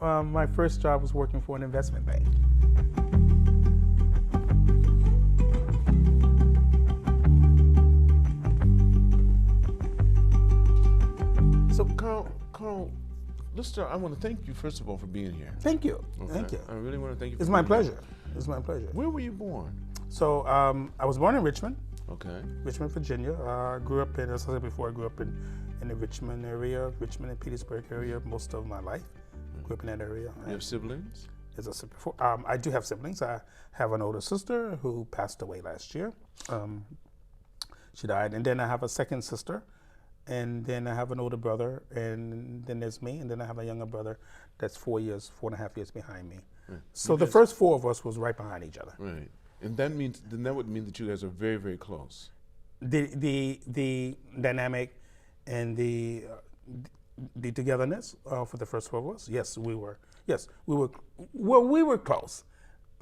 my first job was working for an investment bank. So Karl, let's start. I want to thank you first of all for being here. Thank you. Okay. Thank you. I really want to thank you. It's my pleasure. It's my pleasure. Where were you born? So I was born in Richmond. Okay. Richmond, Virginia. I grew up in, as I said before, I grew up in the Richmond area, Richmond and Petersburg area most of my life. Grew up in that area. You have siblings? As I said before, I do have siblings. I have an older sister who passed away last year. She died. And then I have a second sister. And then I have an older brother. And then there's me. And then I have a younger brother that's 4.5 years behind me. Right. So the first four of us was right behind each other. Right. And that means, then that would mean that you guys are very, very close. The dynamic and the togetherness for the first four of us, yes, we were. Well, we were close.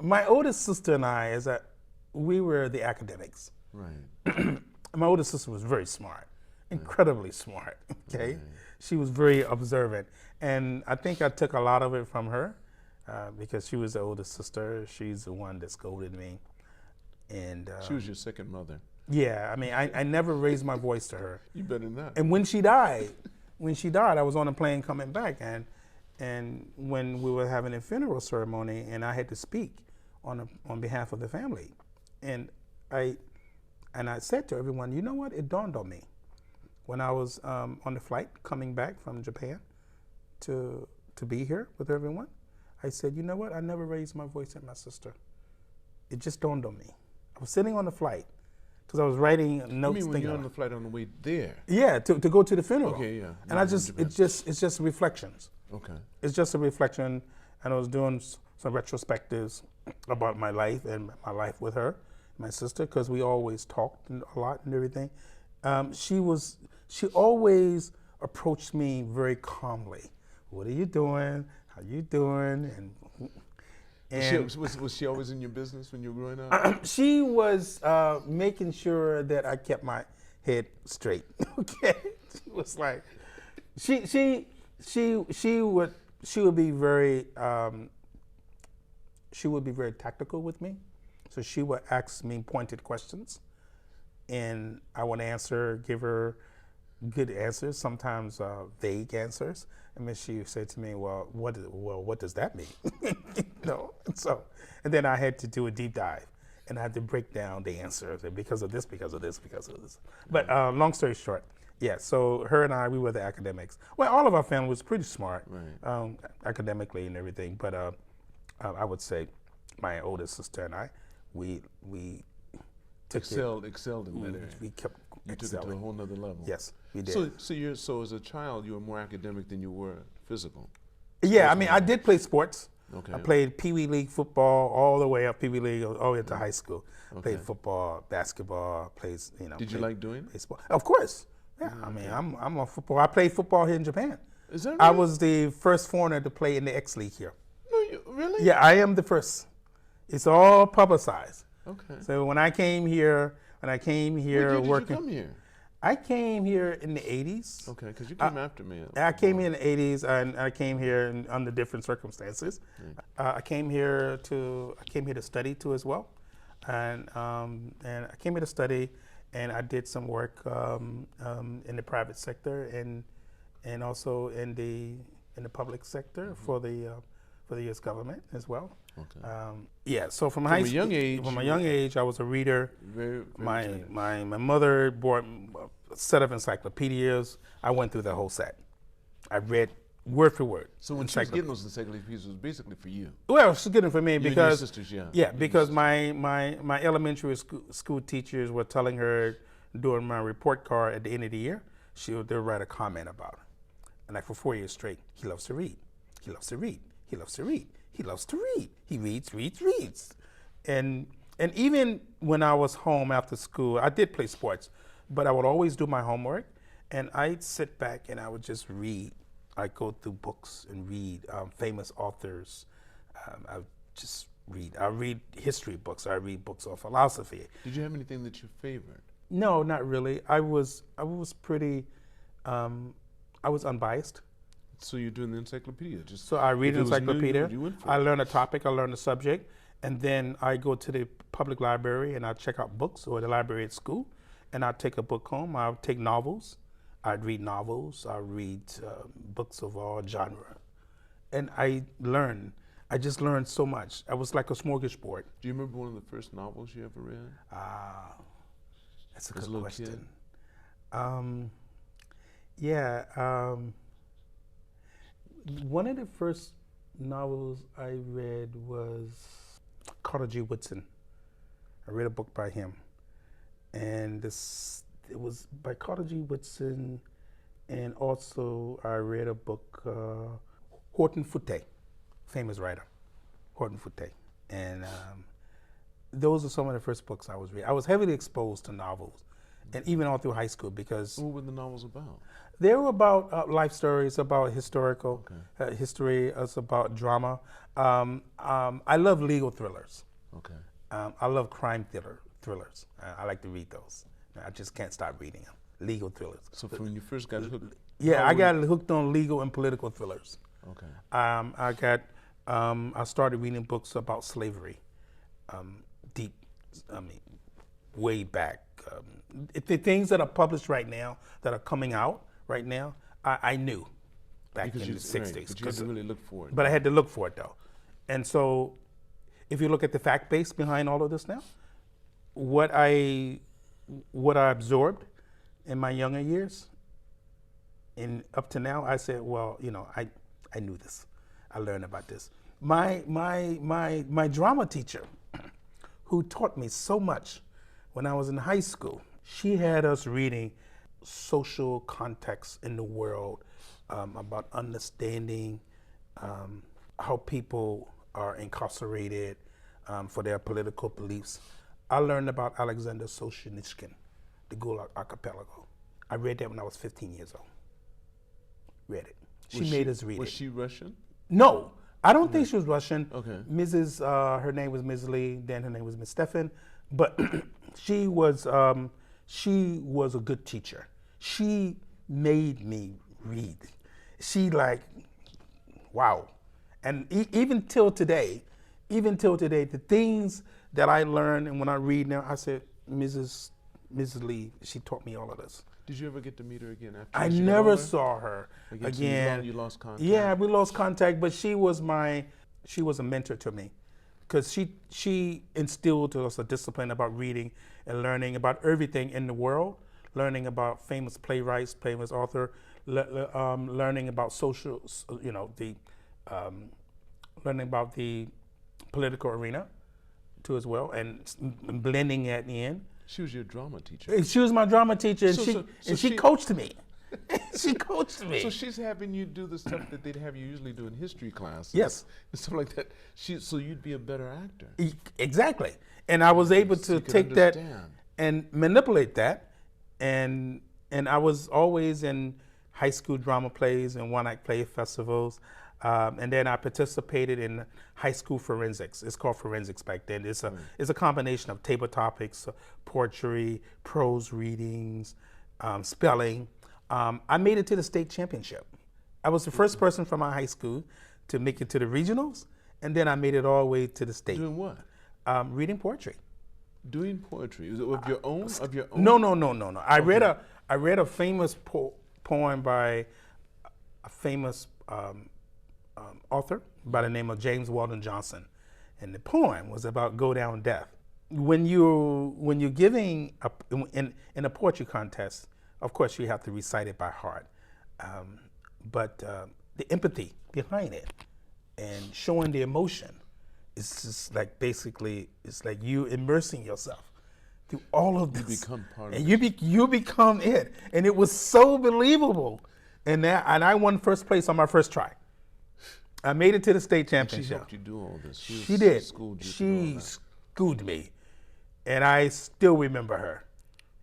My oldest sister and I, we were the academics. Right. My oldest sister was very smart, incredibly smart. Okay, she was very observant, and I think I took a lot of it from her because she was the oldest sister. She's the one that scolded me, and she was your second mother. Yeah, I mean, I never raised my voice to her. You better not. And when she died, I was on a plane coming back, and when we were having a funeral ceremony, and I had to speak on behalf of the family, and I said to everyone, you know what? It dawned on me when I was on the flight coming back from Japan to be here with everyone. I said, you know what? I never raised my voice at my sister. It just dawned on me. I was sitting on the flight because I was writing notes. You mean when you're on the flight on the way there? Yeah, to go to the funeral. Okay, yeah. And it's just reflections. Okay. It's just a reflection, and I was doing some retrospectives about my life and my life with her, my sister, because we always talked a lot and everything. She always approached me very calmly. What are you doing? How you doing? Was she always in your business when you were growing up? She was making sure that I kept my head straight. Okay, she was like, she would be very tactical with me. So she would ask me pointed questions, and I would give her good answers, sometimes vague answers. And then she would say to me, well, what does that mean? And then I had to do a deep dive, and I had to break down the answers because of this, because of this, because of this. But long story short, yeah, so her and I, we were the academics. Well, all of our family was pretty smart, right. Academically and everything, but I would say my oldest sister and I, we excelled in that area. We kept You took it to a whole nother level. Yes, we did. So as a child, you were more academic than you were physical. Yeah, I mean, I did play sports. Okay. I played Pee Wee League football all the way up, Pee Wee League, all the way up to high school. Okay. Played football, basketball, Did you like doing it? Baseball. Of course. Yeah, I mean, I'm a football. I played football here in Japan. Is that right? I was the first foreigner to play in the X League here. No, really? Yeah, I am the first. It's all publicized. Okay. So when I came here working. When did you come here? I came here in the 80s. Okay, because you came after me. I came here in the 80s, and I came here under different circumstances. I came here to study too as well, and I came here to study, and I did some work in the private sector and also in the public sector for the U.S. government as well. Okay. So from a young age, I was a reader. Very my mother bought a set of encyclopedias. I went through the whole set. I read word for word. So when she was getting those encyclopedias, it was basically for you. Well, she was getting it for me because your sisters, because my elementary school teachers were telling her during my report card at the end of the year, they would write a comment about her. And like for 4 years straight, he loves to read. He loves to read. He loves to read. He loves to read. He reads. And even when I was home after school, I did play sports, but I would always do my homework, and I'd sit back and I would just read. I'd go through books and read famous authors. I just read. I read history books. I read books on philosophy. Did you have anything that you favored? No, not really. I was pretty. I was unbiased. So you're doing the encyclopedia. Just So I read if an it was new, encyclopedia, you went for I it. learn a topic, I learn a subject, and then I go to the public library and I check out books, or the library at school, and I take a book home. I'll take novels. I'd read novels. I read books of all genre, and I learn. I just learned so much. I was like a smorgasbord. Do you remember one of the first novels you ever read? Ah, that's a As a good little question. kid? Yeah, one of the first novels I read was Carter G. Woodson. I read a book by him, and it was by Carter G. Woodson, and also I read a book, Horton Foote, famous writer, Horton Foote, and those are some of the first books I was reading. I was heavily exposed to novels, and even all through high school, because What were the novels about? they were about life stories, about historical history, it's about drama. I love legal thrillers. Okay. I love crime thrillers. I like to read those. I just can't stop reading them. Legal thrillers. So from when you first got hooked? Yeah, how I were got hooked on legal and political thrillers. Okay. I started reading books about slavery, deep, way back. The things that are published right now, that are coming out right now, I knew back Because in the 60s. Right, but you had to really look for it. But I had to look for it though. And so if you look at the fact base behind all of this now, what I absorbed in my younger years and up to now, I said, well, I knew this. I learned about this. My drama teacher, who taught me so much when I was in high school, she had us reading social context in the world, about understanding how people are incarcerated for their political beliefs. I learned about Alexander Solzhenitsyn, the Gulag Archipelago. I read that when I was 15 years old. Read it. She made us read it. Was she Russian? No, I don't think she was Russian. Okay. Mrs. Her name was Ms. Lee. Then her name was Miss Stefan, but she was a good teacher. She made me read. She wow, and even till today, the things that I learned and when I read now, I said, Mrs. Lee, she taught me all of this. Did you ever get to meet her again after I she got never older? saw her Again, so again. you lost contact? Yeah, we lost contact, but she was a mentor to me, because she instilled to us a discipline about reading and learning about everything in the world, learning about famous playwrights, famous author, learning about social, learning about the political arena too as well, and blending that in. She was your drama teacher. She was my drama teacher, and So she coached me. She coached me. So she's having you do the stuff that they'd have you usually do in history classes. Yes. And stuff like that. So you'd be a better actor. Exactly. And I was able So to you could take that understand. and manipulate that. And I was always in high school drama plays and one-act play festivals. And then I participated in high school forensics. It's called forensics back then. It's a combination of table topics, poetry, prose readings, spelling. I made it to the state championship. I was the first person from my high school to make it to the regionals, and then I made it all the way to the state. Doing what? Reading poetry. Doing poetry. Is it of your own? Of your own? No. I read a famous poem by a famous author by the name of James Weldon Johnson, and the poem was about go down death. When you're giving in a poetry contest, of course you have to recite it by heart, but the empathy behind it and showing the emotion, it's just like basically it's like you immersing yourself through all of this. You become part of and it. you become it, and it was so believable, and I won first place on my first try. I made it to the state She championship. helped you do all this. She did. Schooled you to do She all that. schooled me, and I still remember her.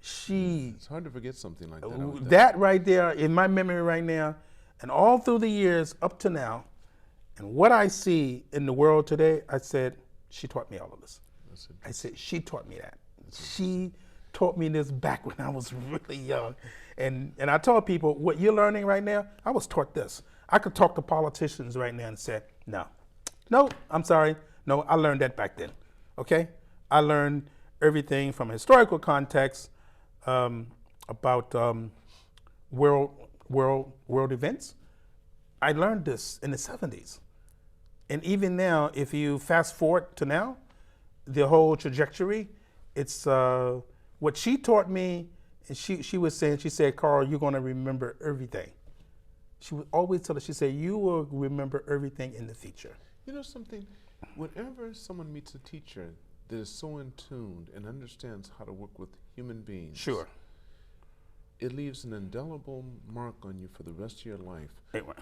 It's hard to forget something like that. I would think. That right there in my memory right now, and all through the years up to now, and what I see in the world today, I said, she taught me all of this. I said, she taught me that. She taught me this back when I was really young. And I told people, what you're learning right now, I was taught this. I could talk to politicians right now and say, no, I'm sorry. No, I learned that back then. Okay? I learned everything from historical context about world events. I learned this in the 70s. And even now, if you fast forward to now, the whole trajectory, it's what she taught me. And she was saying, she said, Karl, you're going to remember everything. She would always tell us, she said, you will remember everything in the future. You know something? Whenever someone meets a teacher that is so in tune and understands how to work with human beings, Sure. it leaves an indelible mark on you for the rest of your life. Anyway.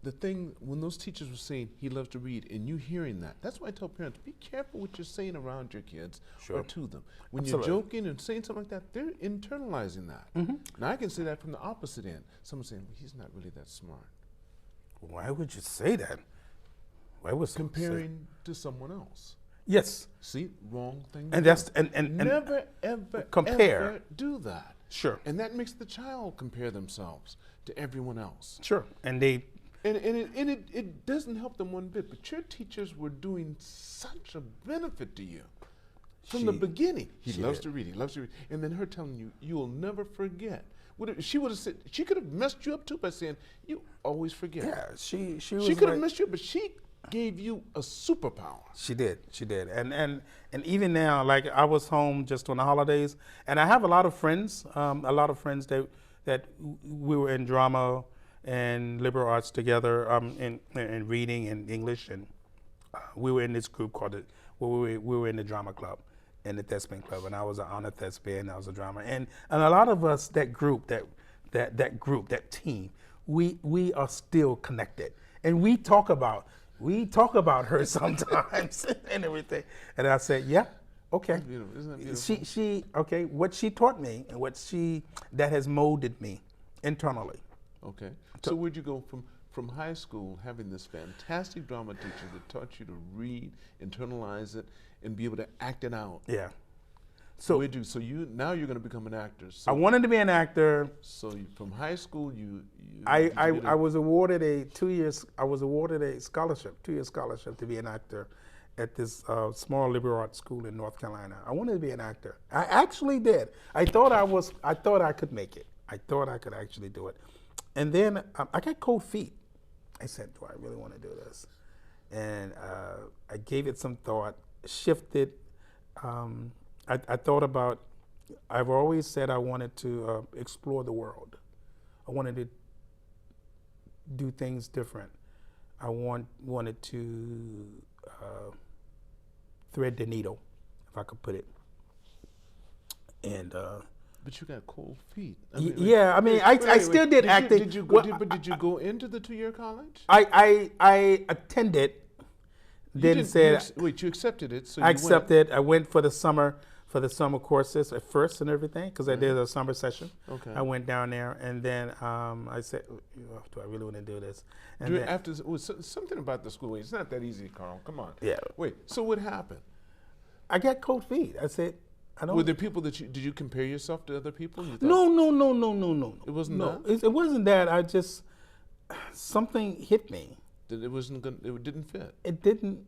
The thing, when those teachers were saying he loves to read, and you hearing that, that's why I tell parents, be careful what you're saying around your kids Sure. or to them. When Absolutely. you're joking and saying something like that, they're internalizing that. Now I can say that from the opposite end. Someone saying, well, he's not really that smart. Why would you say that? Why would someone say- Comparing to someone else. Yes. See, wrong thing to And do. that's and Never, ever, compare. ever do that. Sure. And that makes the child compare themselves to everyone else. Sure. And they And it doesn't help them one bit, but your teachers were doing such a benefit to you from the She- beginning. He she loves did. to read, he loves to read. And then her telling you, you'll never forget. She would have said, she could have messed you up too by saying, you always forget. yeah, she was She could have like- messed you up, but she gave you a superpower. She did. And even now, like I was home just on the holidays, and I have a lot of friends that we were in drama and liberal arts together, in reading and English, and we were in this group called we were in the drama club, in the thespian club, and I was an honor thespian, I was a drama, and a lot of us, that group, that team, we are still connected, and we talk about her sometimes and everything. And I said, yeah, okay. Beautiful. Isn't that beautiful? She okay, what she taught me and that has molded me internally. Okay. So where'd you go from high school, having this fantastic drama teacher that taught you to read, internalize it, and be able to act it out? Yeah. So now you're going to become an actor. So, I wanted to be an actor. From high school, I was awarded a 2-year scholarship, 2-year scholarship to be an actor at this small liberal arts school in North Carolina. I wanted to be an actor. I actually did. I thought I could make it. I thought I could actually do it. And then I got cold feet. I said, do I really want to do this? And I gave it some thought, shifted. I thought about, I've always said I wanted to explore the world. I wanted to do things different. I wanted to thread the needle, if I could put it. And but you got cold feet. I still did acting. Did you go into the 2-year college? I attended. Then said you accepted it. So I accepted. I went for the summer courses at first and everything, because I did a summer session. Okay. I went down there, and then I said, do I really want to do this? And then, something about the school. It's not that easy, Karl. Come on. Yeah. Wait. So what happened? I got cold feet. I said, I don't. Were there people did you compare yourself to other people? You thought, No. It wasn't that? It wasn't that. I just, something hit me. That it wasn't good. It didn't fit. It didn't.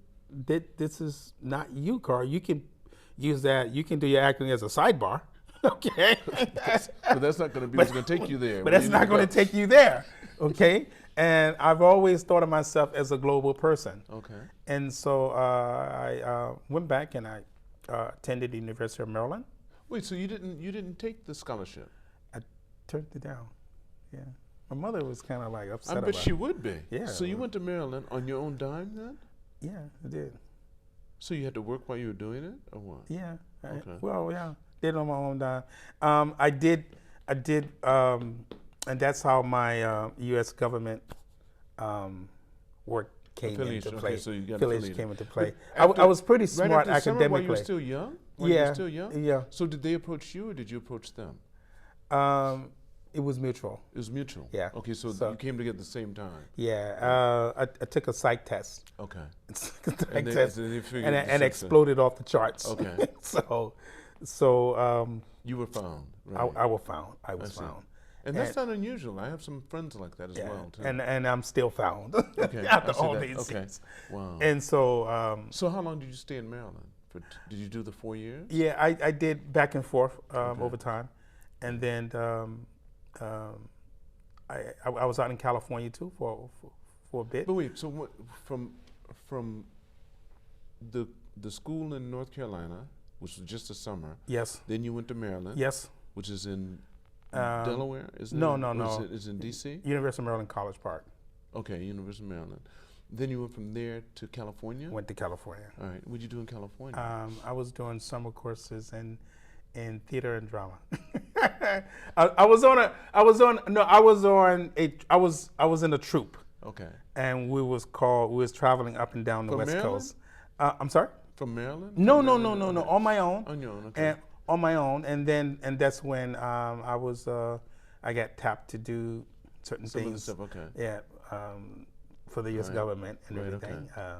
This is not you, Karl. You can use that. You can do your acting as a sidebar. Okay. But that's not going to be what's going to take you there. But that's not going to take you there. Okay. And I've always thought of myself as a global person. Okay. And so I went back and I attended the University of Maryland. Wait, so you didn't take the scholarship? I turned it down. Yeah. My mother was kind of like upset I about bet she it. would be. Yeah. So you went to Maryland on your own dime then? Yeah, I did. So you had to work while you were doing it, or what? Yeah. Okay. Well, yeah. Did it on my own dime. I did, and that's how my U.S. government work came into play. Okay, so you got affiliation affiliated. came into play. After- I was pretty smart right after summer, academically. while you were still young? While you Yeah, were still young? yeah. So did they approach you, or did you approach them? It was mutual. It was mutual? Yeah. Okay, so So- you came together at the same time? Yeah. I took a psych test. Okay. Psych And they- test, so they figured and the and success. exploded off the charts. Okay. so You were found, right? I was found. I was see. found. And that's not unusual. I have some friends like that as well, too. And I'm still found Okay, after I see all that. these Okay. years. Wow. And so, So how long did you stay in Maryland? Did you do the 4 years? yeah, I did back and forth over time, and then I was out in California too for a bit. But wait, so what, from the school in North Carolina, which was just a summer. Yes. Then you went to Maryland. Yes. Which is in Delaware, isn't it? No. Is it in D.C.? University of Maryland, College Park. Okay, University of Maryland. Then you went from there to California? Went to California. All right. What did you do in California? I was doing summer courses in theater and drama. I was in a troupe. Okay. And we was traveling up and down the From West Maryland? Coast. I'm sorry? From Maryland? No, From no, Maryland? no, no, no. Okay. On my own. On your own, okay. And on my own, and that's when I got tapped to do certain Some of the things. stuff, okay. Yeah, for the U.S. Right. government and Right, everything. okay.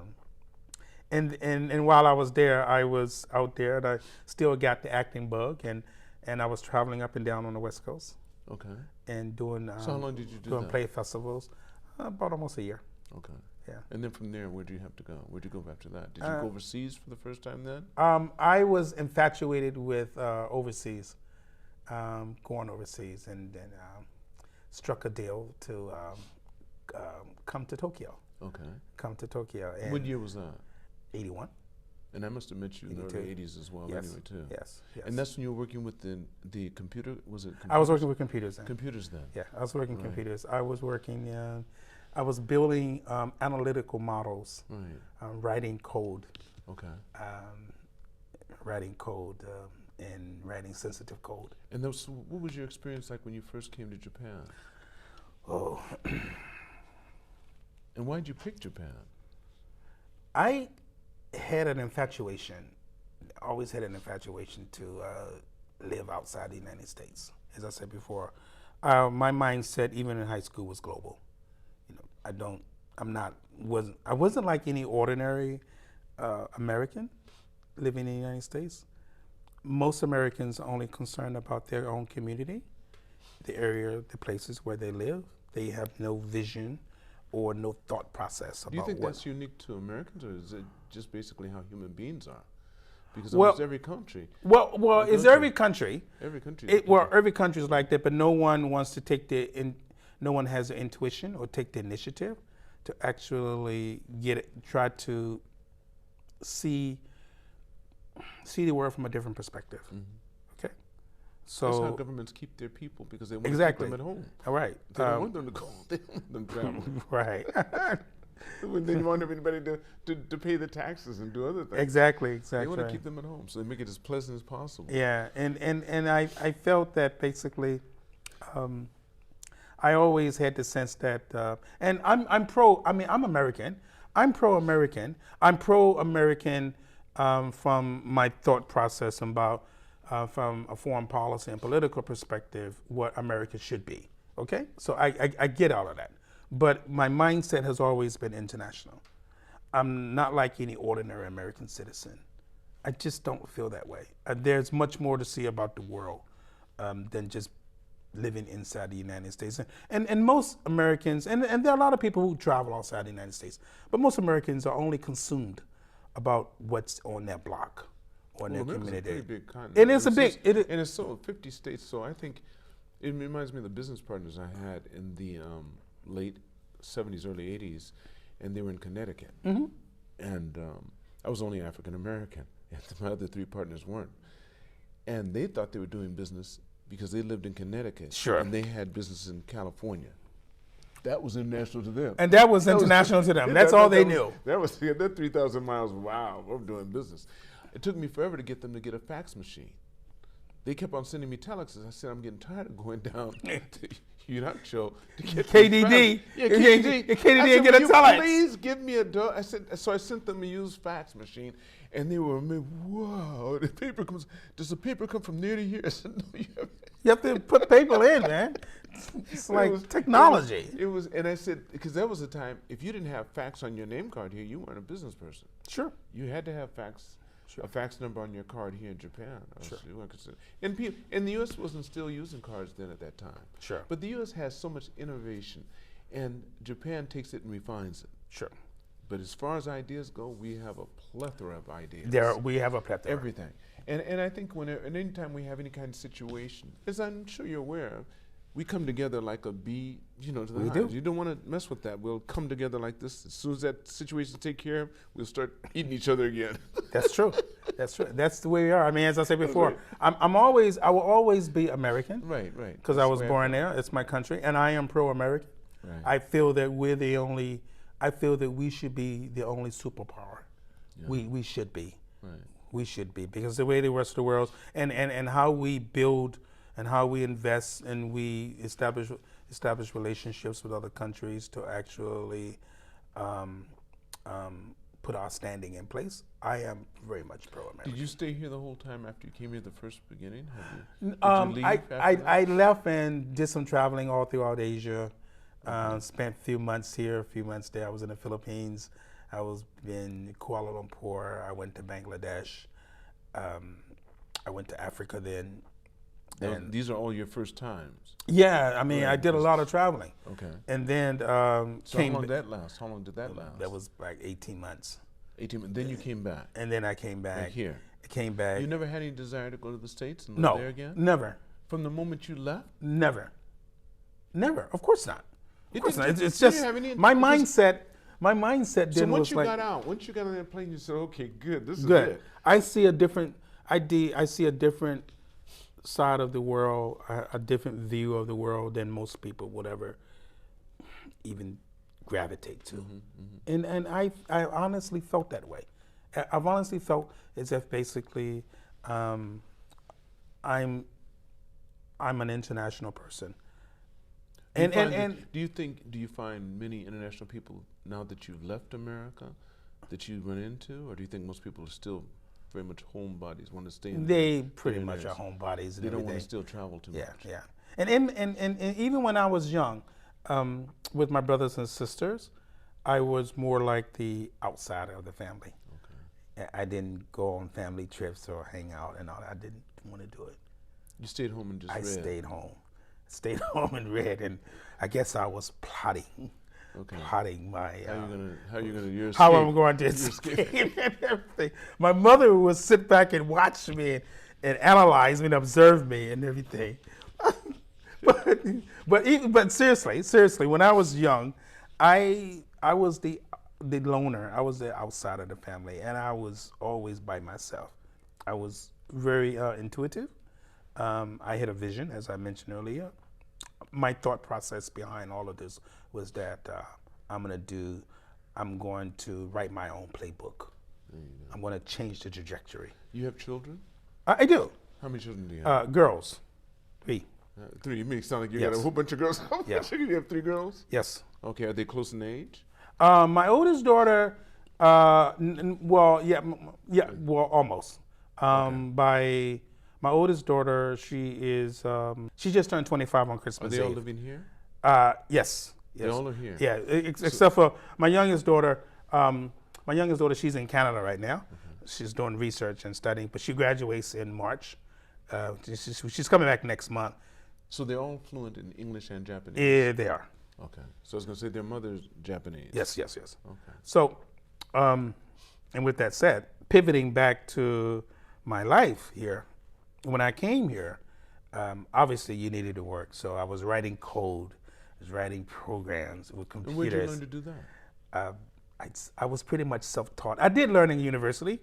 And while I was there, I was out there, and I still got the acting bug, and I was traveling up and down on the West Coast. Okay. And doing. So how long did you do doing that? play festivals? About almost a year. Okay. Yeah. And then from there, where did you have to go? Where'd you go after that? Did you go overseas for the first time then? I was infatuated with overseas, going overseas, and then struck a deal to come to Tokyo. Okay. Come to Tokyo. And What year was that? 81. And I must have met you in the 82. early 80s as well, Yes. anyway, too. Yes. And that's when you were working with the computer, was it computers? I was working with computers then. Computers then? Yeah, I was working Right. computers. I was working, I was building analytical models, Right. writing code, Okay. and writing sensitive code. And what was your experience like when you first came to Japan? Oh, And why did you pick Japan? I had an infatuation, always had an infatuation to live outside the United States. As I said before, my mindset, even in high school, was global. You know, I wasn't like any ordinary American living in the United States. Most Americans are only concerned about their own community, the area, the places where they live. They have no vision or no thought process about Do you think what. that's unique to Americans, or is it just basically how human beings are? Because Well- almost every country, Well, it's don't every you? country. every country. Every country is like that, but no one wants to no one has the intuition or take the initiative to actually try to see the world from a different perspective. Okay, so That's how governments keep their people, because they want Exactly. to keep them at home. all right, They don't want them to go. They don't want them traveling. right, They want everybody to pay the taxes and do other things. exactly. They want to keep them at home, so they make it as pleasant as possible. Yeah, and I felt that basically, I always had the sense that, and I'm pro. I mean, I'm American. I'm pro-American. I'm pro-American from my thought process about from a foreign policy and political perspective what America should be. Okay, so I get all of that, but my mindset has always been international. I'm not like any ordinary American citizen. I just don't feel that way. There's much more to see about the world than just living inside the United States. And most Americans, and there are a lot of people who travel outside the United States, but most Americans are only consumed about what's on their block or in their America's community. a pretty big continent. It is a big, And it's so 50 states. So I think it reminds me of the business partners I had in the late 70s, early 80s, and they were in Connecticut. And I was only African American, and my other three partners weren't. And they thought they were doing business because they lived in Connecticut. Sure. And they had business in California. That was international to them. and that was international to them. That's all they knew. That was 3,000 miles. Wow, we're doing business. It took me forever to get them to get a fax machine. They kept on sending me telexes. I said, I'm getting tired of going down to United Show to get KDD. Yeah, KDD I get said, a "Will you telex?" please give me a I said, so I sent them a used fax machine, and they were amazed. Wow, the paper comes. Does the paper come from there to here? I said, no, you have. You have to put paper in, man. It's like technology. It was, and I said, because that was the time. If you didn't have fax on your name card here, you weren't a business person. Sure. You had to have fax a fax number on your card here in Japan. Sure. And the U.S. wasn't still using cards then at that time. Sure. But the U.S. has so much innovation, and Japan takes it and refines it. Sure. But as far as ideas go, we have a plethora of ideas. We have a plethora. Everything. And I think and anytime we have any kind of situation, as I'm sure you're aware of, we come together like a bee, to the We hive. do. You don't want to mess with that. We'll come together like this. As soon as that situation take care of, we'll start eating each other again. That's true. That's true. That's the way we are. I mean, as I said before, I will always be American. Right. Because I was born there. It's my country, and I am pro-American. Right. I feel that I feel that we should be the only superpower. Yeah. We should be. Right. We should be, because the way the rest of the world and how we build and how we invest and we establish relationships with other countries to actually put our standing in place. I am very much pro-American. Did you stay here the whole time after you came here the first beginning? Did you leave after that? I left and did some traveling all throughout Asia. Spent a few months here, a few months there. I was in the Philippines. I was in Kuala Lumpur. I went to Bangladesh. I went to Africa then. And these are all your first times? Yeah, I mean, Right. I did a lot of traveling. Okay. And then So how long did that last? How long did that last? That was like 18 months. 18 months. Then you came back. And then I came back. Back here. I came back. You never had any desire to go to the States and live No, there again? never. From the moment you left? Never. Of course not. You Of course not. didn't- It's you just didn't have any- my because- mindset. My mindset So then once was you like, got out, once you got on that plane, you said, okay, good, this is good. it. I see a different. I see a different side of the world, a different view of the world than most people would ever even gravitate to. And I honestly felt that way. I've honestly felt as if basically I'm an international person. Do you find many international people now that you've left America that you run into, or do you think most people are still very much homebodies, want to stay in? They pretty much are homebodies. They don't want to still travel too much. Yeah. And even when I was young, with my brothers and sisters, I was more like the outsider of the family. Okay. I didn't go on family trips or hang out and all that. I didn't want to do it. You stayed home and just read? I stayed home and read, and I guess I was plotting. Okay. Plotting my how I'm going to escape and everything. My mother would sit back and watch me and analyze me and observe me and everything. but seriously, when I was young, I was the loner. I was the outside of the family, and I was always by myself. I was very intuitive. I had a vision, as I mentioned earlier. My thought process behind all of this was that I'm going to write my own playbook. I'm going to change the trajectory. You have children? I do. How many children do you have? Girls, 3. 3. You make it sound like you Yes. got a whole bunch of girls. Yes. You have 3 girls? Yes. Okay. Are they close in age? My oldest daughter, almost. By my oldest daughter, she just turned 25 on Christmas Are they all Eve. living here? Yes. They all are here? Yeah, except for my youngest daughter. She's in Canada right now. She's doing research and studying, but she graduates in March. She's coming back next month. So they're all fluent in English and Japanese? Yeah, they are. Okay. So I was going to say their mother's Japanese. Yes. Okay. So, and with that said, pivoting back to my life here, when I came here, obviously you needed to work. So I was writing code, I was writing programs with computers. And where did you learn to do that? I was pretty much self-taught. I did learn in university,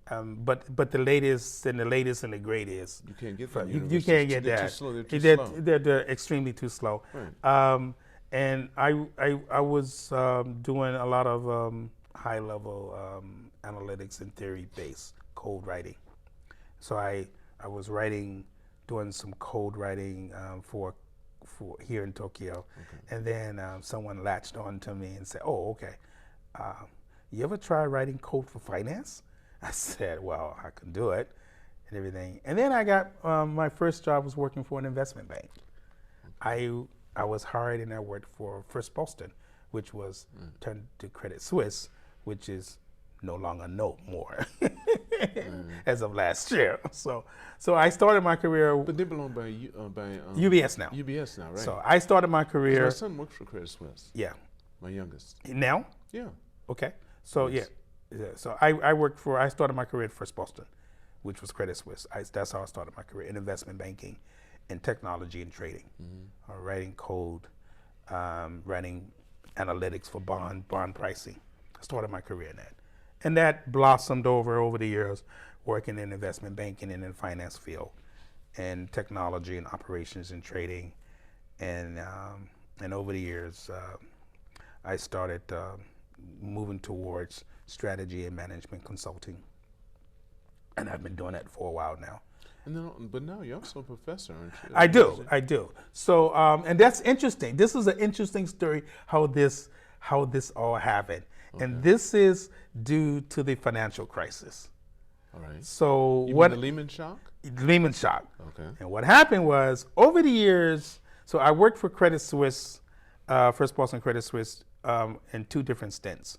right. But the latest and the greatest. You can't get that. You can't get they're that. Too slow. They're too slow. They're extremely too slow. Right. And I was doing a lot of high-level analytics and theory-based code writing. So I was doing some code writing for here in Tokyo, and then someone latched on to me and said, "Oh, okay. You ever try writing code for finance?" I said, "Well, I can do it," and everything. And then I got my first job was working for an investment bank. I was hired and I worked for First Boston, which was turned to Credit Suisse, which is no longer no more. as of last year. So I started my career But they belong by UBS now. UBS now, right? So I started my 'Cause career. my son works for Credit Suisse. Yeah. My youngest. Now? Yeah. Okay. So Yes. yeah. So I started my career at First Boston, which was Credit Suisse. That's how I started my career in investment banking, in technology and trading, writing code, writing analytics for bond pricing. I started my career in that. And that blossomed over the years, working in investment banking and in the finance field, and technology and operations and trading. And over the years, I started moving towards strategy and management consulting. And I've been doing that for a while now. But now you're also a professor, aren't you? I do. So, and that's interesting. This is an interesting story how this all happened. Okay. And this is due to the financial crisis. All right. So you mean the Lehman shock? Lehman shock. Okay. And what happened was, over the years, so I worked for Credit Suisse, First Boston Credit Suisse, in 2 different stints.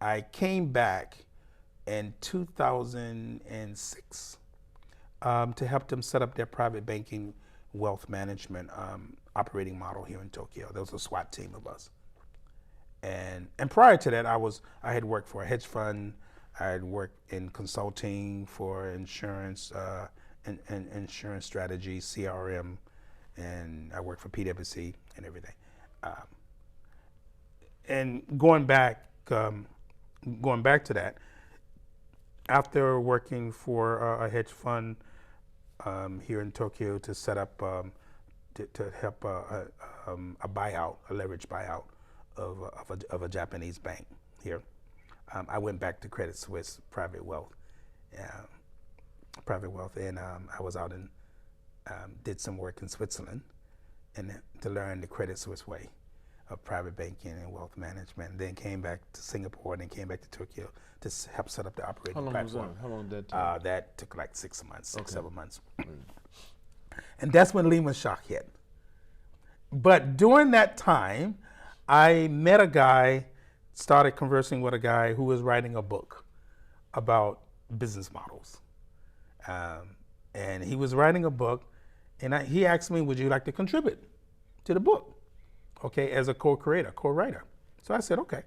I came back in 2006 to help them set up their private banking wealth management operating model here in Tokyo. There was a SWAT team of us. And prior to that, I had worked for a hedge fund. I had worked in consulting for insurance and insurance strategy, CRM, and I worked for PwC and everything. And going back to that, after working for a hedge fund here in Tokyo to set up to help a buyout, a leverage buyout of a Japanese bank here, I went back to Credit Suisse private wealth, and I was out and did some work in Switzerland, and to learn the Credit Suisse way of private banking and wealth management. And then came back to Singapore, and then came back to Tokyo to help set up the operating platform. How long did that take? That took like 6 months, 7 months. Mm. And that's when Lehman shock hit. But during that time, I met a guy, started conversing with a guy who was writing a book about business models. And he was writing a book, and he asked me, would you like to contribute to the book? Okay, as a co-writer. So I said, okay.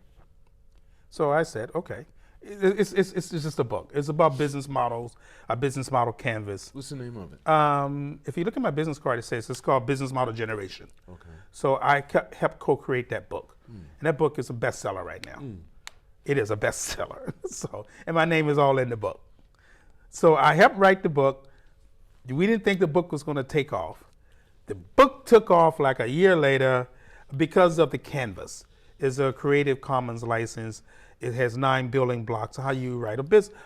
It's just a book. It's about business models, a business model canvas. What's the name of it? If you look at my business card, it says it's called Business Model Generation. Okay. So I helped co-create that book. And that book is a bestseller right now. It is a bestseller. And my name is all in the book. So I helped write the book. We didn't think the book was going to take off. The book took off like a year later because of the canvas. It's a Creative Commons license. It has 9 building blocks. How you write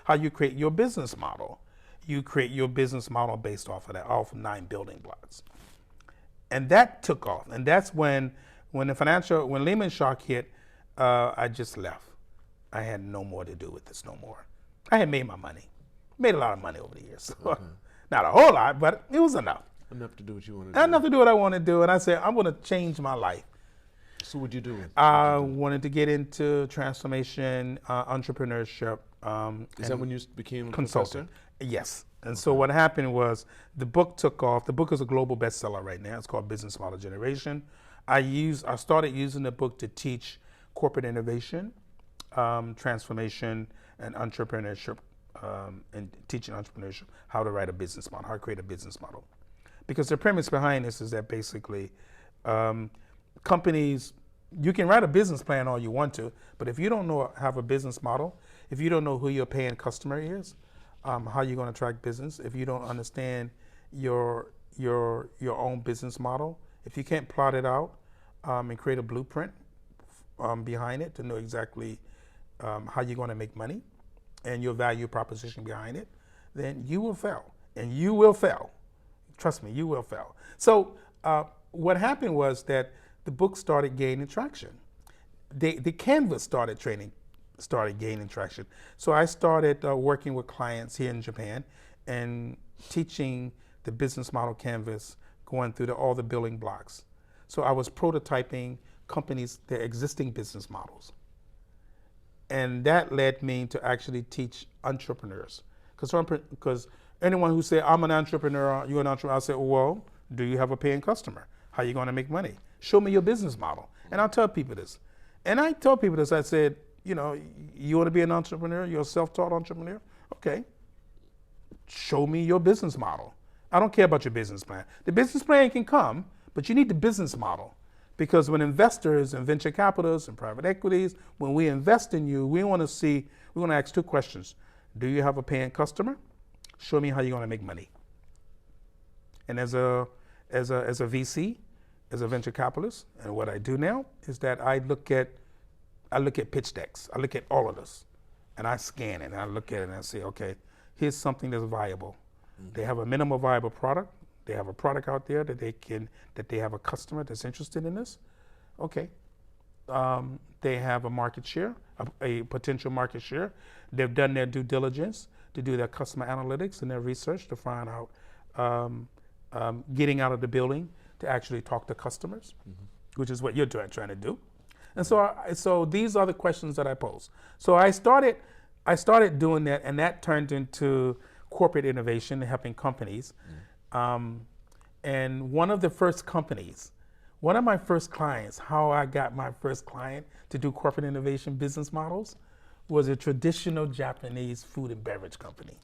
how you create your business model. You create your business model based off of that, off of 9 building blocks. And that took off. And that's when Lehman shock hit, I just left. I had no more to do with this no more. I had made my money. Made a lot of money over the years. So not a whole lot, but it was enough. Enough to do what you want to do. Enough to do what I want to do. And I said, I'm going to change my life. So what'd you do? I wanted to get into transformation, entrepreneurship. Is that when you became a consultant? professor? Yes. And so what happened was the book took off. The book is a global bestseller right now. It's called Business Model Generation. I started using the book to teach corporate innovation, transformation, and entrepreneurship, and teaching entrepreneurship how to write a business model, how to create a business model. Because the premise behind this is that basically companies, you can write a business plan all you want to, but if you don't have a business model, if you don't know who your paying customer is, how are you going to attract business? If you don't understand your own business model, if you can't plot it out and create a blueprint behind it to know exactly how you're going to make money and your value proposition behind it, then you will fail. And you will fail. Trust me, you will fail. So what happened was that the book started gaining traction. The canvas started gaining traction. So I started working with clients here in Japan and teaching the business model canvas, going through all the building blocks. So I was prototyping companies, their existing business models. And that led me to actually teach entrepreneurs Because anyone who say, I'm an entrepreneur, you're an entrepreneur, I'll say, well, do you have a paying customer? How are you going to make money? Show me your business model. And I'll tell people this. And I tell people this, I said, you want to be an entrepreneur? You're a self-taught entrepreneur? Okay. Show me your business model. I don't care about your business plan. The business plan can come, but you need the business model. Because when investors and venture capitalists and private equities, when we invest in you, we want to ask two questions. Do you have a paying customer? Show me how you're going to make money. And as a VC, as a venture capitalist, and what I do now is that I look at pitch decks. I look at all of this, and I scan it, and I look at it, and I say, okay, here's something that's viable. Mm-hmm. They have a minimum viable product. They have a product out there that they have a customer that's interested in this. Okay. They have a market share, a potential market share. They've done their due diligence to do their customer analytics and their research to find out getting out of the building to actually talk to customers, which is what you're trying to do. And so these are the questions that I pose. So I started doing that, and that turned into corporate innovation, helping companies. And one of my first clients, how I got my first client to do corporate innovation business models was a traditional Japanese food and beverage company.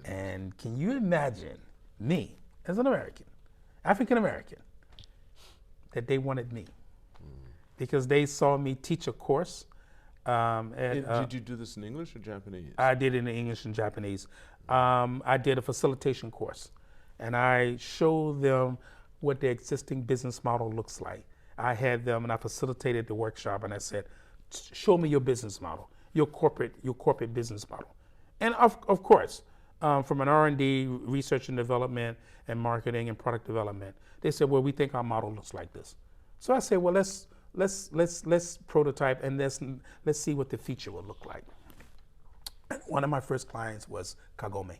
And can you imagine me as an American, African American, that they wanted me because they saw me teach a course. Did you do this in English or Japanese? I did it in English and Japanese. I did a facilitation course, and I showed them what the existing business model looks like. I had them, and I facilitated the workshop, and I said, show me your business model, your corporate business model. And of course, from an R&D, research and development, and marketing and product development, they said, well, we think our model looks like this. So I said, well, let's prototype, and let's see what the feature will look like. One of my first clients was Kagome.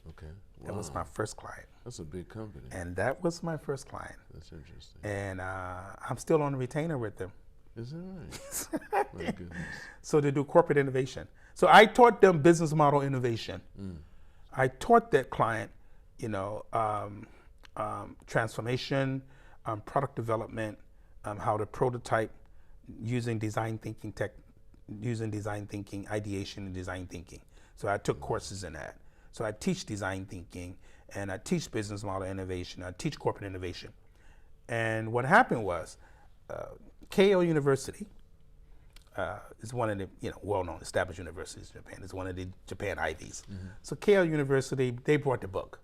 Okay. Wow. That was my first client. That's a big company. And that was my first client. That's interesting. And I'm still on retainer with them. Is that right? My goodness. So they do corporate innovation. So I taught them business model innovation. I taught that client, transformation, product development, how to prototype using design thinking, ideation and design thinking. So I took courses in that. So I teach design thinking, and I teach business model innovation. I teach corporate innovation. And what happened was, Keio University is one of the well-known established universities in Japan. It's one of the Japan Ivies. So Keio University, they brought the book,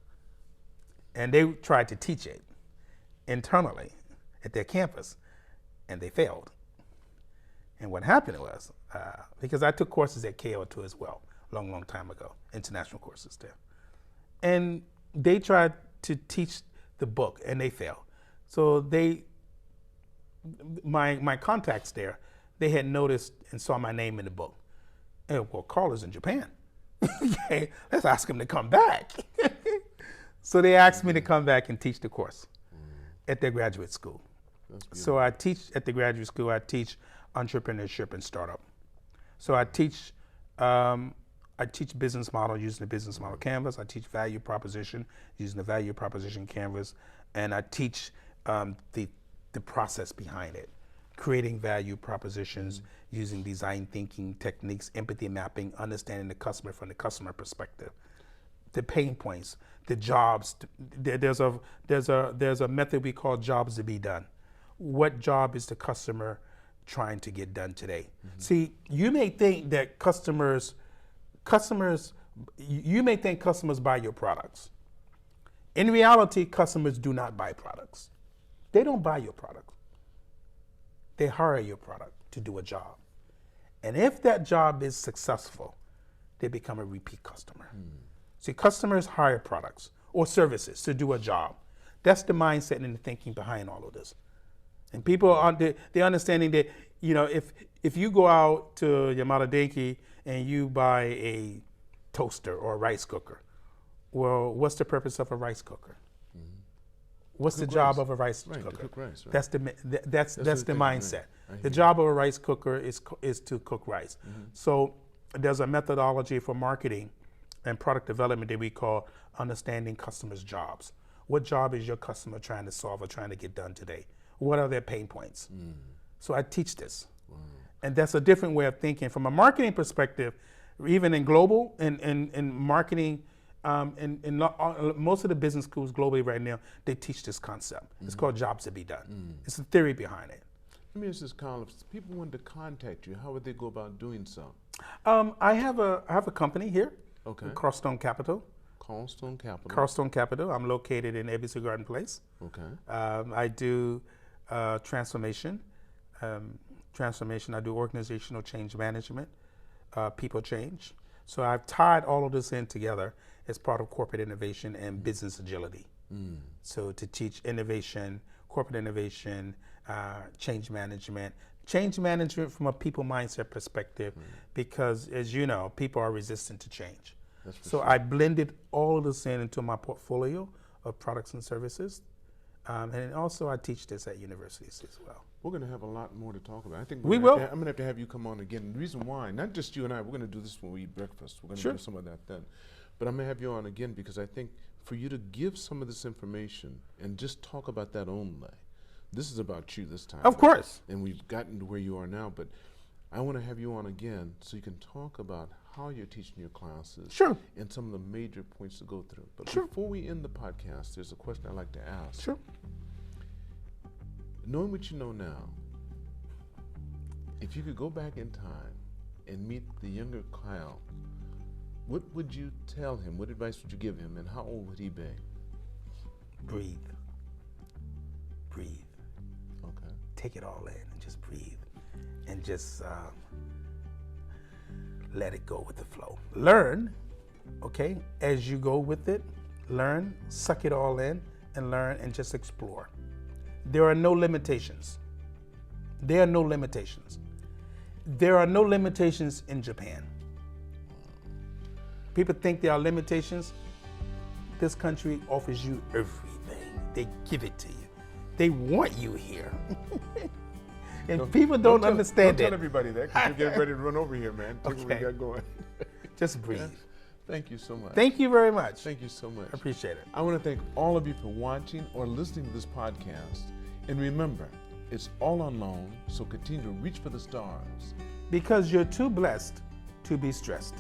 and they tried to teach it internally at their campus, and they failed. And what happened was, because I took courses at Keio too as well, long time ago, international courses there. And they tried to teach the book, and they failed. So my contacts there, they had noticed and saw my name in the book. And well, Karl is in Japan. Okay, let's ask him to come back. So they asked me to come back and teach the course at their graduate school. So I teach at the graduate school, I teach entrepreneurship and startup. So I teach business model using the business model canvas. I teach value proposition using the value proposition canvas, and I teach the process behind it, creating value propositions using design thinking techniques, empathy mapping, understanding the customer from the customer perspective, the pain points, the jobs. There's a method we call jobs to be done. What job is the customer trying to get done today? See, you may think that customers buy your products. In reality, customers do not buy products. They don't buy your product. They hire your product to do a job. And if that job is successful, they become a repeat customer. See, customers hire products or services to do a job. That's the mindset and the thinking behind all of this. And people they're understanding that, if you go out to Yamada Denki and you buy a toaster or a rice cooker, well, what's the purpose of a rice cooker? What's the job of a rice cooker? To cook rice, right? That's the mindset. The job of a rice cooker is to cook rice. So there's a methodology for marketing and product development that we call understanding customers' jobs. What job is your customer trying to solve or trying to get done today? What are their pain points? So I teach this. And that's a different way of thinking. From a marketing perspective, even in global, in marketing, most of the business schools globally right now, they teach this concept. It's called jobs to be done. It's the theory behind it. Let me ask this, Karl. If people wanted to contact you, how would they go about doing so? I have a company here, Okay. Karlstone Capital. Karlstone Capital. Karlstone Capital. I'm located in Ebbingsville Garden Place. Okay. I do transformation. I do organizational change management, people change. So I've tied all of this in together as part of corporate innovation and business agility. So to teach innovation, corporate innovation, change management from a people mindset perspective, because as you know, people are resistant to change. So I blended all of this into my portfolio of products and services. And also I teach this at universities as well. We're going to have a lot more to talk about. I think we will. I'm going to have to have you come on again. The reason why, not just you and I, we're going to do this when we eat breakfast. We're going to do some of that then. But I'm going to have you on again because I think for you to give some of this information and just talk about that only, this is about you this time. Of course. And we've gotten to where you are now, but I want to have you on again so you can talk about how you're teaching your classes. Sure. And some of the major points to go through. But Sure. before we end the podcast, there's a question I'd like to ask. Sure. Knowing what you know now, if you could go back in time and meet the younger Kyle, what would you tell him? What advice would you give him? And how old would he be? Breathe. Breathe. Okay. Take it all in and just breathe. And just let it go with the flow. Learn, okay, as you go with it. Learn, suck it all in, and learn and just explore. There are no limitations. There are no limitations. There are no limitations in Japan. People think there are limitations. This country offers you everything. They give it to you. They want you here. And people don't understand Don't that. tell everybody that because you're getting ready to run over here, man. Take what we Okay. got going. Just breathe. Thank you so much. Thank you very much. Thank you so much. I appreciate it. I want to thank all of you for watching or listening to this podcast. And remember, it's all on loan, so continue to reach for the stars. Because you're too blessed to be stressed.